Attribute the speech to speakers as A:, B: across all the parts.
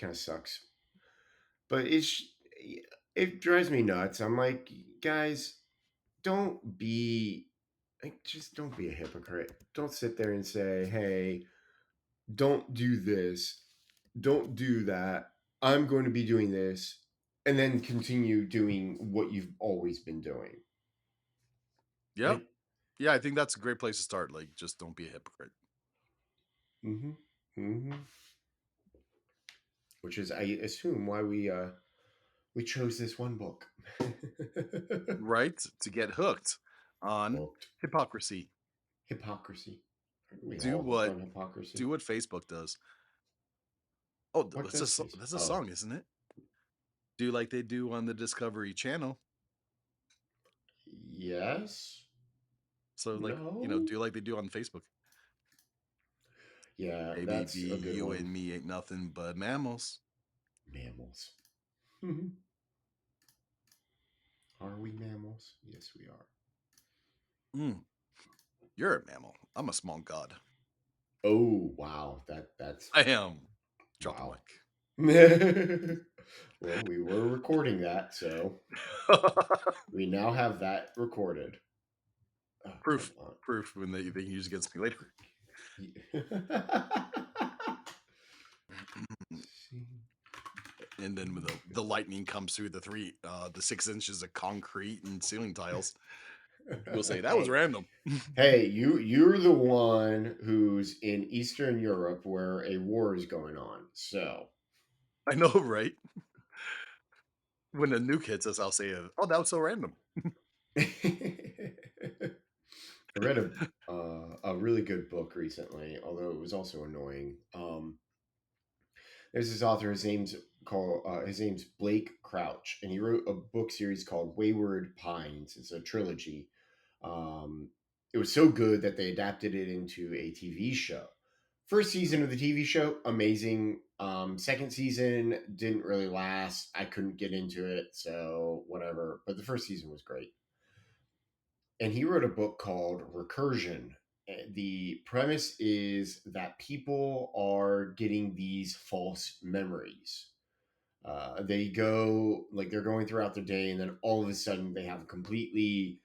A: kind of sucks. But it drives me nuts. I'm like, guys, don't be like, just don't be a hypocrite. Don't sit there and say, hey, don't do this, don't do that. I'm going to be doing this, and then continue doing what you've always been doing.
B: Yep.
A: Like,
B: Yeah, I think that's a great place to start. Like, just don't be a hypocrite.
A: mm-hmm, mm-hmm. Which is, I assume, why we chose this one book.
B: Right? To get hooked on
A: Hooked.
B: hypocrisy.
A: Hypocrisy. Aren't we
B: Do
A: all hooked
B: what
A: on hypocrisy?
B: do what Facebook does. Oh,
A: What does face?
B: that's a
A: Oh,
B: song, isn't it? Do like they do on the Discovery Channel.
A: yes.
B: So like,
A: No.
B: do like they do on Facebook.
A: Yeah,
B: Hey baby,
A: that's a good
B: you
A: one.
B: and me ain't nothing but mammals.
A: Mammals. Mhm. Are we mammals? Yes, we are.
B: Mm, you're a mammal. I'm a small god.
A: Oh, wow. That's
B: I am. Drop the
A: wow.
B: mic.
A: Well, we were recording that, so we now have that recorded. Oh, come
B: Proof.
A: on.
B: Proof when they can use against me later.
A: See.
B: And then when the lightning comes through the 6 inches of concrete and ceiling tiles, people say that was
A: Hey,
B: random.
A: hey, you're the one who's in Eastern Europe where a war is going on. So
B: I know, right? When a nuke hits us, I'll say, "Oh, that was so random."
A: I read a really good book recently, although it was also annoying. There's this author. His name's Blake Crouch, and he wrote a book series called Wayward Pines. It's a trilogy. Um, it was so good that they adapted it into a TV show. First season of the TV show, amazing. Second season didn't really last. I couldn't get into it, so whatever. But the first season was great. And he wrote a book called Recursion. The premise is that people are getting these false memories. They go like they're going throughout their day, and then all of a sudden they have a completely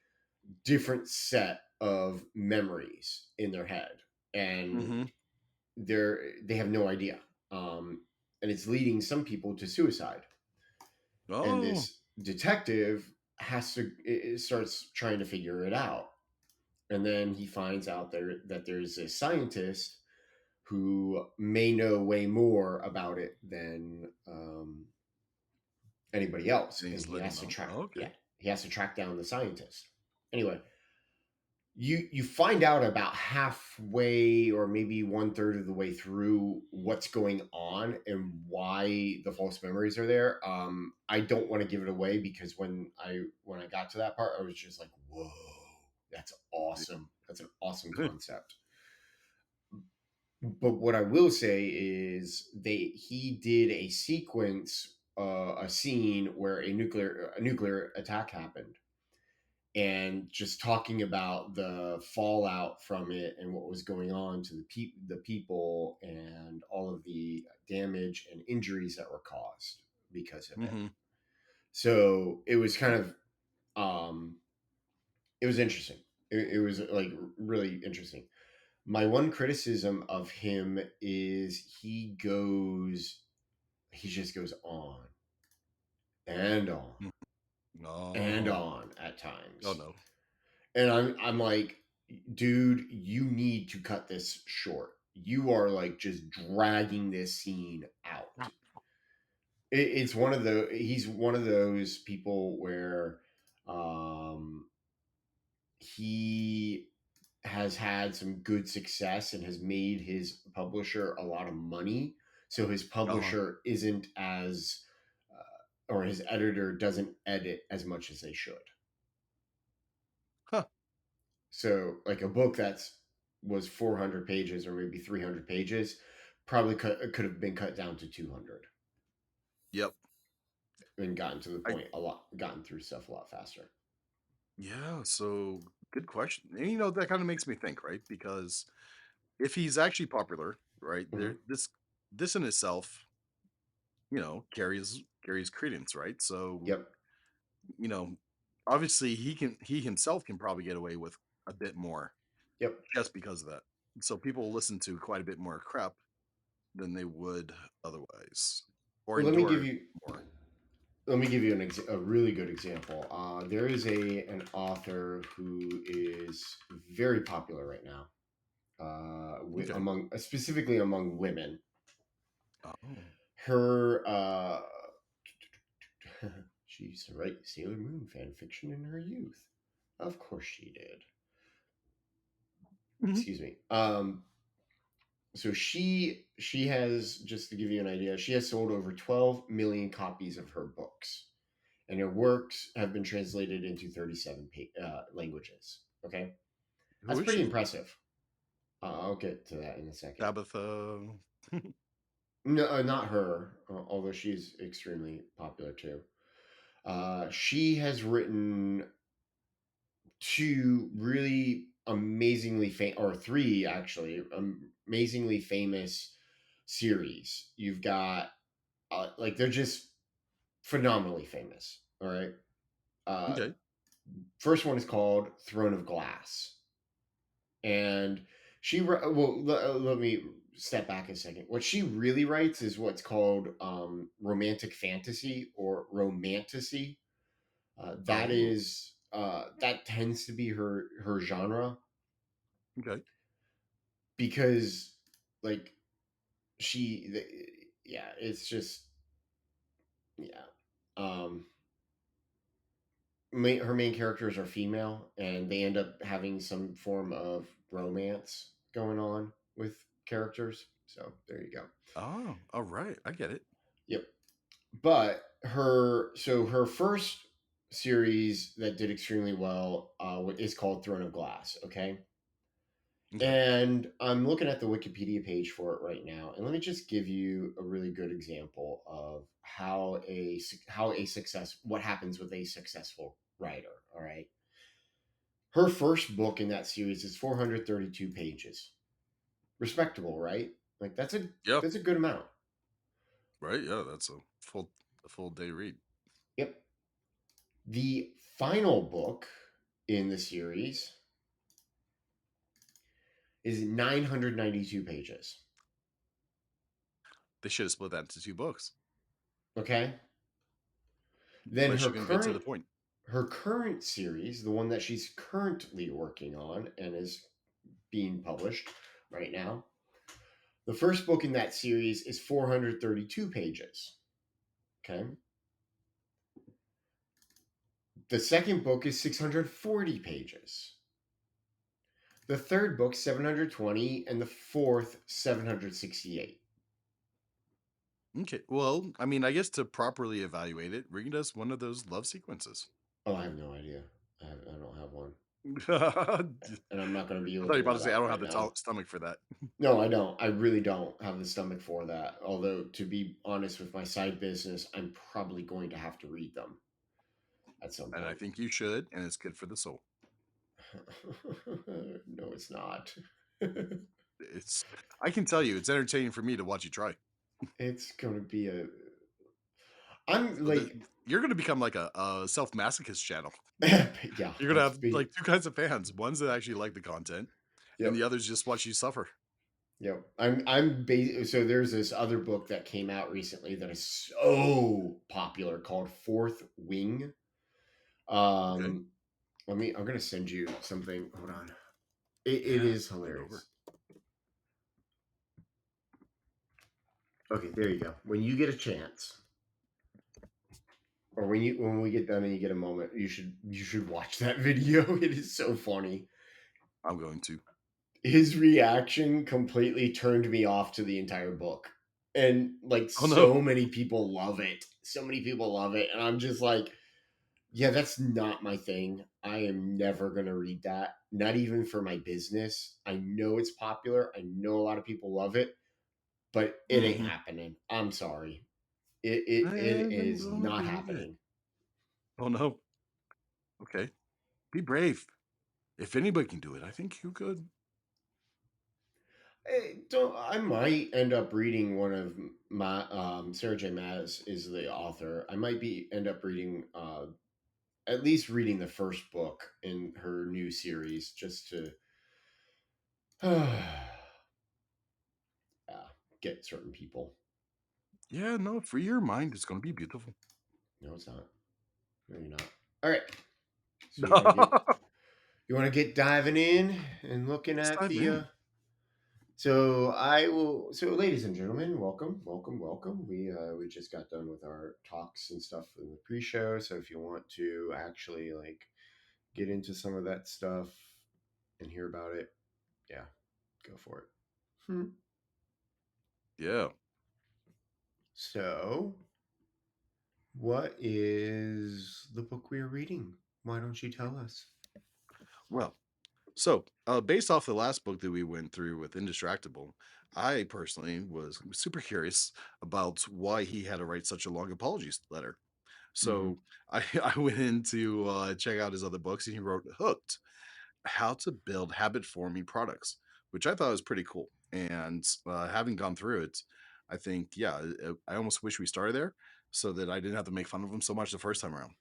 A: different set of memories in their head, and
B: Hmm.
A: they have no idea. And it's leading some people to suicide. And
B: Oh,
A: this detective starts trying to figure it out, and then he finds out that there's a scientist who may know way more about it than anybody else,
B: and
A: and
B: he's letting him out. Oh, okay.
A: he has to track down the scientist. Anyway, you find out about halfway or maybe one third of the way through what's going on and why the false memories are there. I don't want to give it away because when I got to that part, I was just like, whoa, that's awesome. That's an awesome concept. But what I will say is he did a sequence, a scene where a nuclear attack happened, and just talking about the fallout from it and what was going on to the people and all of the damage and injuries that were caused because of it.
B: Hmm.
A: So it was kind of it was interesting. It was like really interesting. My one criticism of him is he just goes on and on and
B: No.
A: on at
B: Oh
A: times.
B: no.
A: And I'm like, dude, you need to cut this short. You are like just dragging this scene out. It's one of the he's one of those people where um he has had some good success and has made his publisher a lot of money. So his
B: Uh-huh.
A: publisher isn't as, or his editor doesn't edit as much as they should.
B: Huh.
A: So like a book was 400 pages or maybe 300 pages probably could have been cut down to 200
B: Yep.
A: and
B: I
A: gotten through stuff a lot faster.
B: Yeah, so good question. And that kind of makes me think, right? Because if he's actually popular, right,
A: Hmm.
B: this in itself carries credence, right? So,
A: Yep.
B: you know, obviously he himself can probably get away with a bit more
A: Yep.
B: just because of that. So people will listen to quite a bit more crap than they would otherwise, or
A: Well, let me give
B: endure
A: you
B: more.
A: a really good example. There is an author who is very popular right now,
B: Okay.
A: among specifically among women.
B: Oh.
A: Her she used to write Sailor Moon fan fiction in her youth. Of course she did.
B: Mhm.
A: Excuse me. So she has, just to give you an idea, she has sold over 12 million copies of her books, and her works have been translated into 37 languages. Okay,
B: Who
A: that's
B: is
A: pretty
B: she?
A: impressive. I'll get to that in a second.
B: Tabitha.
A: No, not her, although she's extremely popular too. She has written two really amazingly famous, or three actually, amazingly famous series. You've got like they're just phenomenally famous. All right. Uh,
B: Okay.
A: First one is called Throne of Glass, and well, let me step back a second. What she really writes is what's called romantic fantasy or romantasy.
B: Oh.
A: That tends to be her genre,
B: Okay.
A: because like yeah, it's just, yeah. Um, her main characters are female, and they end up having some form of romance going on with characters. So there you go.
B: Oh, all right. I get it.
A: Yep. But her first series that did extremely well is called Throne of Glass. Okay.
B: Okay.
A: And I'm looking at the Wikipedia page for it right now, and let me just give you a really good example of how a success what happens with a successful writer. All right, her first book in that series is 432 pages. Respectable, right? Like
B: Yeah.
A: that's a good amount.
B: Right. Yeah. That's a full day read.
A: Yep. The final book in the series is 992 pages.
B: They should have split that into two books.
A: Okay. Then
B: But she couldn't get to the point.
A: her current series, the one that she's currently working on and is being published right now, the first book in that series is 432 pages. Okay. The second book is 640 pages. The third book, 720, and the fourth, 768.
B: Okay. Well, I mean, I guess to properly evaluate it, read us one of those love sequences.
A: Oh, I have no idea. I don't have one.
B: I
A: And I'm not going to be
B: thought you were
A: looking
B: about to
A: that
B: say I
A: up
B: don't have
A: right
B: the
A: now.
B: stomach for that.
A: No, I don't. I really don't have the stomach for that. Although, to be honest, with my side business, I'm probably going to have to read them at some
B: And I
A: point.
B: think you should, and it's good for the soul.
A: No, it's not.
B: It's I can tell you, it's entertaining for me to watch you try.
A: It's going to be a. I'm
B: So
A: like,
B: you're going to become like a self masochist channel.
A: yeah,
B: You're gonna
A: that's
B: have
A: be.
B: like two kinds of fans: ones that actually like the content, and
A: Yep.
B: the others just watch you suffer.
A: Yep. So there's this other book that came out recently that is so popular called Fourth Wing.
B: Okay,
A: Um, I'm gonna send you something. Hold on. It
B: yeah,
A: is
B: send it over.
A: hilarious. Okay, there you go. When you get a chance, or when we get done and you get a moment, you should watch that video. It is so funny.
B: I'm going to.
A: His reaction completely turned me off to the entire book. And like
B: Oh no.
A: so many people love it. So many people love it. And I'm just like, yeah, that's not my thing. I am never going to read that. Not even for my business. I know it's popular. I know a lot of people love it, but it ain't
B: Hmm.
A: happening. I'm sorry.
B: I
A: It
B: am
A: is
B: gonna
A: not
B: read it.
A: happening.
B: Oh no. Okay, be brave. If anybody can do it, I think you could.
A: Don't I might end up reading one of my Sarah J. Maas is the author. I might be end up reading at least reading the first book in her new series just to get certain people.
B: Yeah, no, free your mind. It's going to be beautiful.
A: No, it's not. No, you're not. All right. So you want to get diving in and looking
B: Let's
A: at
B: dive
A: the
B: in.
A: so I will. So, ladies and gentlemen, welcome, welcome, welcome. We just got done with our talks and stuff in the pre-show. So, if you want to actually like get into some of that stuff and hear about it, yeah, go for it.
B: Yeah.
A: So, what is the book we are reading? Why don't you tell us?
B: Well, so based off the last book that we went through with Indistractable, I personally was super curious about why he had to write such a long apologies letter.
A: Mm-hmm.
B: So I went in to check out his other books, and he wrote Hooked: How to Build Habit Forming Products, which I thought was pretty cool. And having gone through it, I think, yeah, I almost wish we started there so that I didn't have to make fun of him so much the first time around.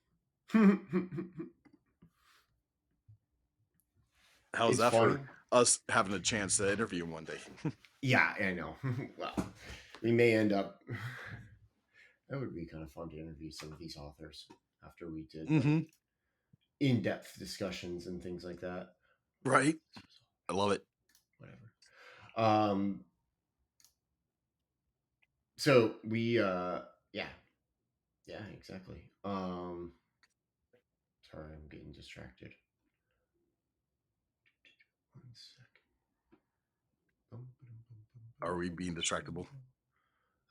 B: How's
A: It's
B: that
A: funny.
B: for us having a chance to interview him one day?
A: Yeah, I know. Well, we may end up. That would be kind of fun to interview some of these authors after we did like
B: Hmm.
A: in-depth discussions and things like that.
B: Right. I love it.
A: Whatever. Um. So we. Yeah. Yeah. Exactly. Sorry, I'm getting distracted. One second.
B: Are we being distractible?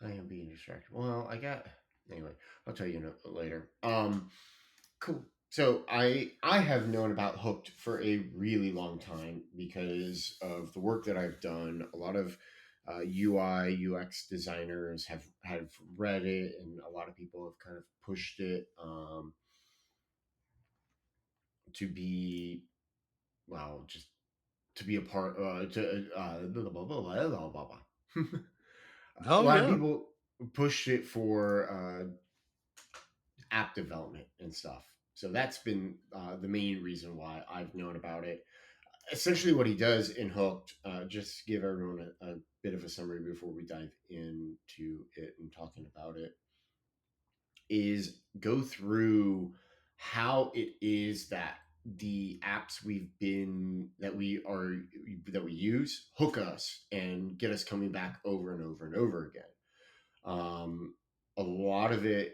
A: I am being distracted. Well, I got. Anyway, I'll tell you later. Cool. So I have known about Hooked for a really long time because of the work that I've done. A lot of UI UX designers have read it, and a lot of people have kind of pushed it to be well, just to be a part blah, blah, blah, blah, blah, blah, blah. A
B: Oh
A: lot of
B: yeah.
A: people pushed it for app development and stuff. So that's been the main reason why I've known about it. Essentially, what he does in Hooked, just to give everyone a bit of a summary before we dive into it and talking about it, is go through how it is that the apps that we use hook us and get us coming back over and over and over again. A lot of it,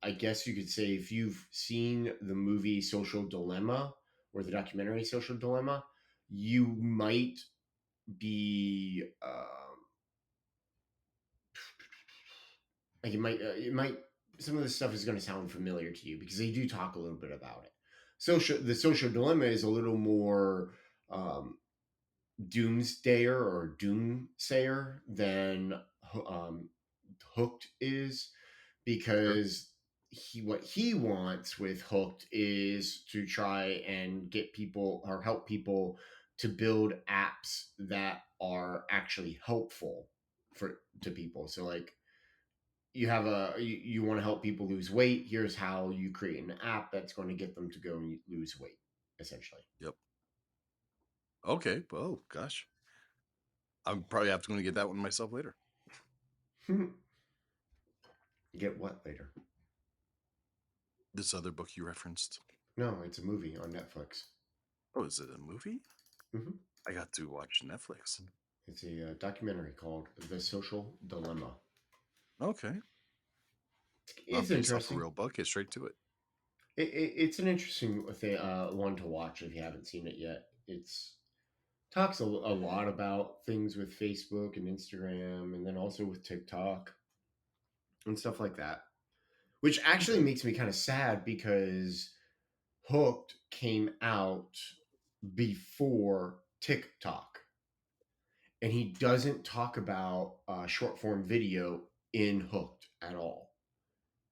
A: I guess you could say, if you've seen the movie Social Dilemma or the documentary Social Dilemma, you might be like it might some of this stuff is going to sound familiar to you because they do talk a little bit about it. The social dilemma is a little more um, doomsdayer or doomsayer than um, Hooked is,
B: Sure.
A: because what he wants with Hooked is to try and get people or help people to build apps that are actually helpful for to people. So like you want to help people lose weight. Here's how you create an app that's going to get them to go and lose weight, essentially.
B: Yep. Okay. Oh gosh. I'm probably have to go and get that one myself later.
A: Get what later?
B: This other book you referenced.
A: No, it's a movie on Netflix.
B: Oh, is it a movie?
A: Hmm.
B: I got to watch Netflix.
A: It's a documentary called The Social Dilemma.
B: Okay.
A: It's
B: Not based off a
A: interesting.
B: real book. Get straight to it.
A: It's an interesting thing, one to watch if you haven't seen it yet. It's talks a lot about things with Facebook and Instagram, and then also with TikTok and stuff like that. Which actually
B: Okay.
A: makes me kind of sad because Hooked came out before TikTok, and he doesn't talk about short form video in Hooked at all,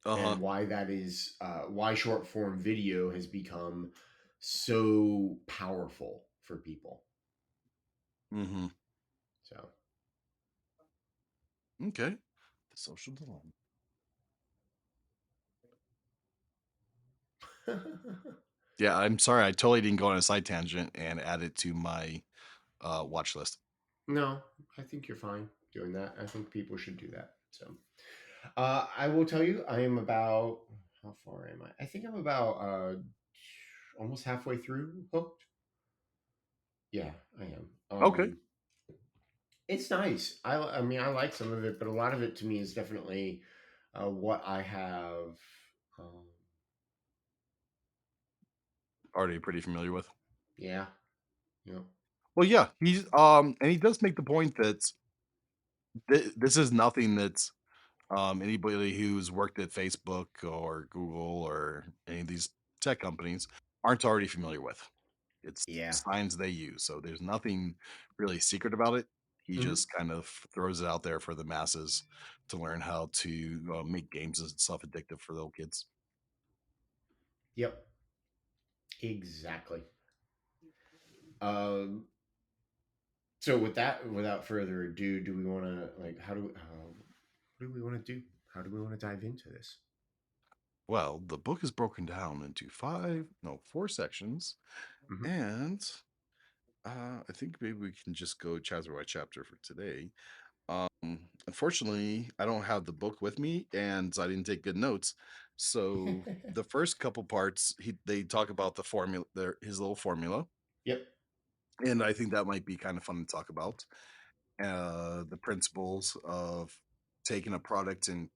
B: Uh huh.
A: and why that is, why short form video has become so powerful for people.
B: Mm-hmm.
A: So,
B: Okay. The Social Dilemma. Yeah, I'm sorry. I totally didn't go on a side tangent and add it to my watch list.
A: no, I think you're fine doing that. I think people should do that. So, I will tell you, I am about, how far am I? I think I'm about almost halfway through Hooked. Yeah, I am.
B: Okay.
A: It's nice. I mean, I like some of it, but a lot of it to me is definitely what I have. Um,
B: Already pretty familiar with.
A: yeah, yeah.
B: Well, yeah, he's and he does make the point that this is nothing that anybody who's worked at Facebook or Google or any of these tech companies aren't already familiar with. It's
A: Yeah.
B: signs they use. So there's nothing really secret about it. He
A: Hmm.
B: just kind of throws it out there for the masses to learn how to make games and stuff addictive for little kids.
A: Yep. Exactly. Um, so with that, without further ado, do we want to like what do we want to do? How do we want to dive into this?
B: Well, the book is broken down into four sections,
A: Hmm.
B: and I think maybe we can just go chapter by chapter for today. Unfortunately, I don't have the book with me, and I didn't take good notes. So the first couple parts, they talk about the formula, his little formula,
A: Yep.
B: and I think that might be kind of fun to talk about. The principles of taking a product and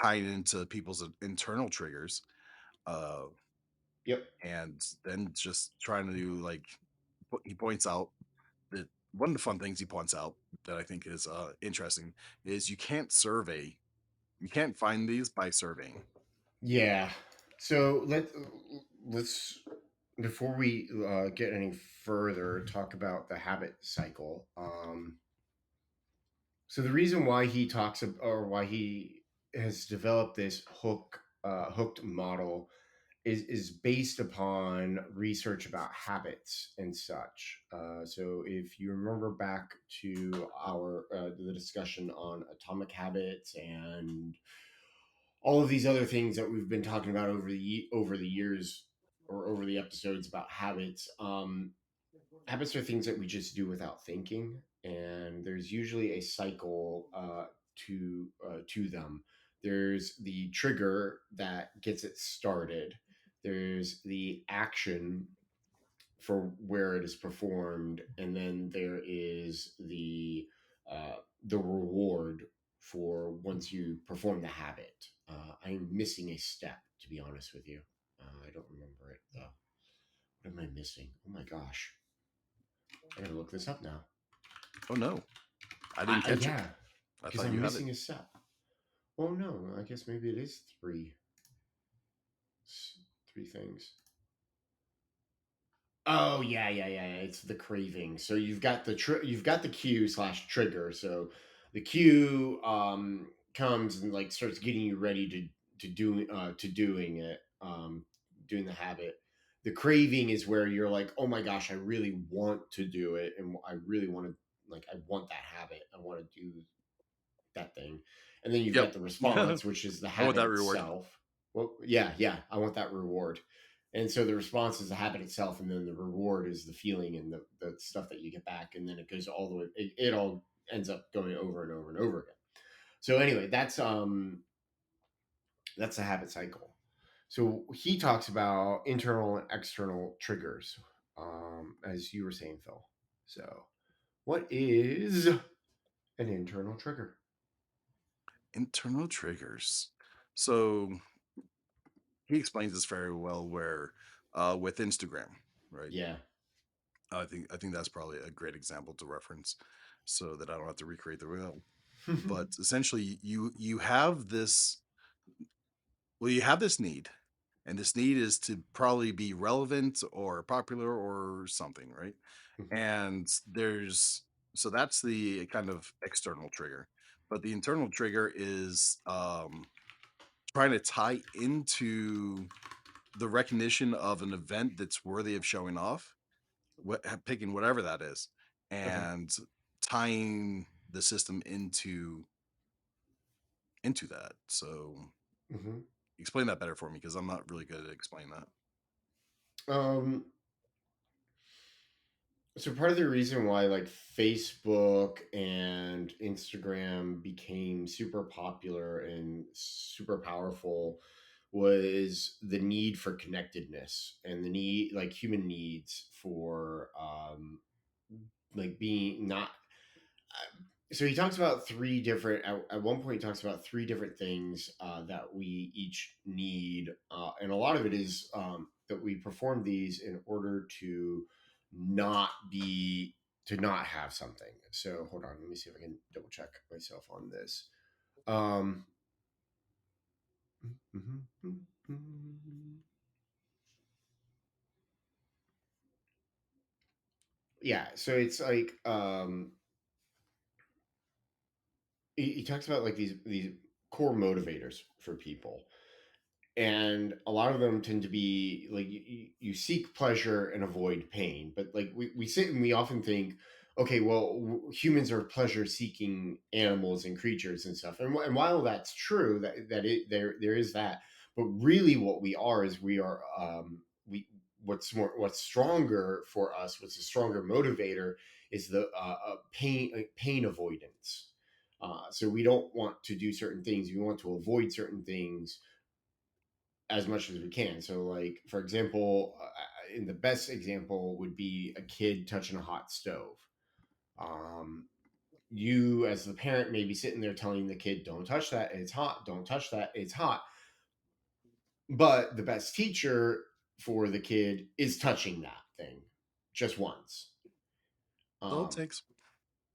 B: tying it into people's internal triggers, uh,
A: Yep.
B: and then just trying to do like he points out that one of the fun things he points out that I think is interesting is you can't find these by surveying.
A: Yeah. So let's before we get any further, talk about the habit cycle. So the reason why he or why he has developed this hooked model is based upon research about habits and such. So if you remember back to our the discussion on atomic habits and all of these other things that we've been talking about over the years or over the episodes about habits. Habits are things that we just do without thinking, and there's usually a cycle to them. There's the trigger that gets it started. There's the action for where it is performed, and then there is the reward for once you perform the habit. I'm missing a step, to be honest with you. I don't remember it though. What am I missing? Oh my gosh, I gotta look this up now.
B: Oh no, I didn't catch it.
A: Yeah,
B: I
A: because
B: thought
A: I'm
B: you had it.
A: missing a step. Oh no, I guess maybe it is three things. Oh yeah. It's the craving. So you've got the cue slash trigger. So the cue comes and like starts getting you ready to doing it, doing the habit. The craving is where you're like, oh my gosh, I really want to do it, and I really want to like I want that habit. I want to do that thing. And then you've
B: Yep.
A: got the response, which is the
B: I want
A: habit
B: that reward.
A: itself. Well, yeah, I want that reward. And so the response is the habit itself, and then the reward is the feeling and the stuff that you get back, and then it goes all the way. It all ends up going over and over and over again. So anyway, that's a habit cycle. So he talks about internal and external triggers, as you were saying, Phil. So what is an internal trigger?
B: Internal triggers. So he explains this very well where with Instagram, right?
A: Yeah.
B: I think that's probably a great example to reference so that I don't have to recreate the wheel. But essentially you have this you have this need, and this need is to probably be relevant or popular or something, right? And there's so that's the kind of external trigger, but the internal trigger is trying to tie into the recognition of an event that's worthy of showing off, picking whatever that is,
A: Okay.
B: and tying the system into that. So
A: Hmm.
B: explain that better for me because I'm not really good at explaining that.
A: Um, so part of the reason why like Facebook and Instagram became super popular and super powerful was the need for connectedness and the need like human needs for like being not so he talks about three different at one point he talks about three different things that we each need and a lot of it is that we perform these in order to not be to not have something. So hold on, let me see if I can double check myself on this. um yeah, so it's like he talks about like these core motivators for people, and a lot of them tend to be like you seek pleasure and avoid pain, but like we sit and we often think, okay, well, humans are pleasure seeking animals and creatures and stuff, and while that's true that there is that, but really what we are is we are we what's stronger for us, what's a stronger motivator is the pain avoidance. So we don't want to do certain things, we want to avoid certain things as much as we can. So, like for example, in the best example would be a kid touching a hot stove. Um, you, as the parent, may be sitting there telling the kid, "Don't touch that; it's hot. Don't touch that; it's hot." But the best teacher for the kid is touching that thing just once.
B: So it
A: Um,
B: takes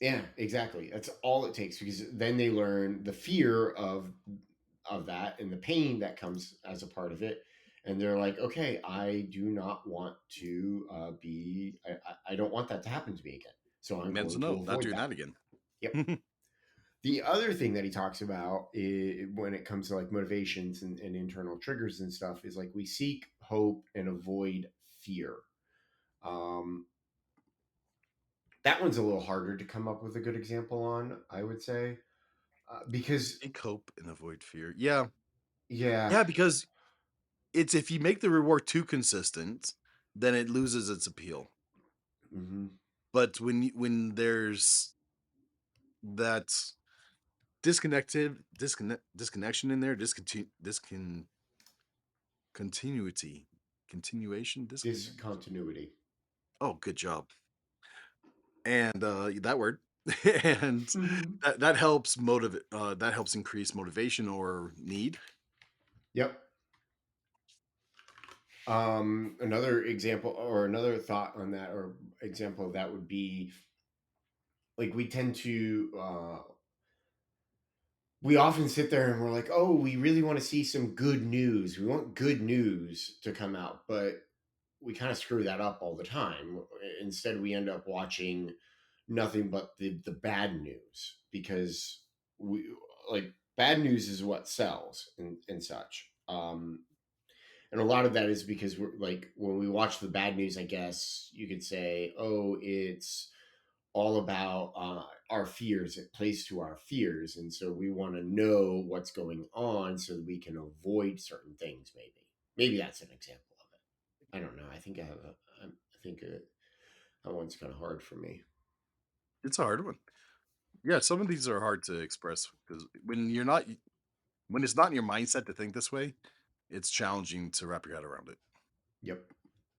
A: Yeah, exactly. That's all it takes because then they learn the fear of that and the pain that comes as a part of it, and they're like, okay, I do not want to be. I don't want that to happen to me again. So I'm
B: mental
A: going to
B: note, not
A: avoid
B: doing
A: that.
B: that again.
A: Yep. The other thing that he talks about when it comes to like motivations and internal triggers and stuff is like we seek hope and avoid fear. Um, that one's a little harder to come up with a good example on, I would say, because
B: Seek hope and avoid fear. Yeah.
A: yeah.
B: Yeah, because it's if you make the reward too consistent, then it loses its appeal.
A: Hmm.
B: But when there's that disconnection in there, continuity, continuation,
A: Discontinuity.
B: oh, good job. And that word. And
A: Hmm.
B: that helps motivate that helps increase motivation or need.
A: Yep. Another example or another thought on that or example of that would be like we tend to we often sit there and we're like, oh, we really want to see some good news. We want good news to come out, but we kind of screw that up all the time. Instead, we end up watching nothing but the bad news because we like bad news is what sells and such. And a lot of that is because we're like when we watch the bad news, I guess you could say, oh, it's all about our fears. It plays to our fears, and so we want to know what's going on so that we can avoid certain things. Maybe that's an example of it. I don't know. I think I think that one's kind of hard for me.
B: It's a hard one. Yeah, some of these are hard to express because when it's not in your mindset to think this way, it's challenging to wrap your head around it.
A: Yep.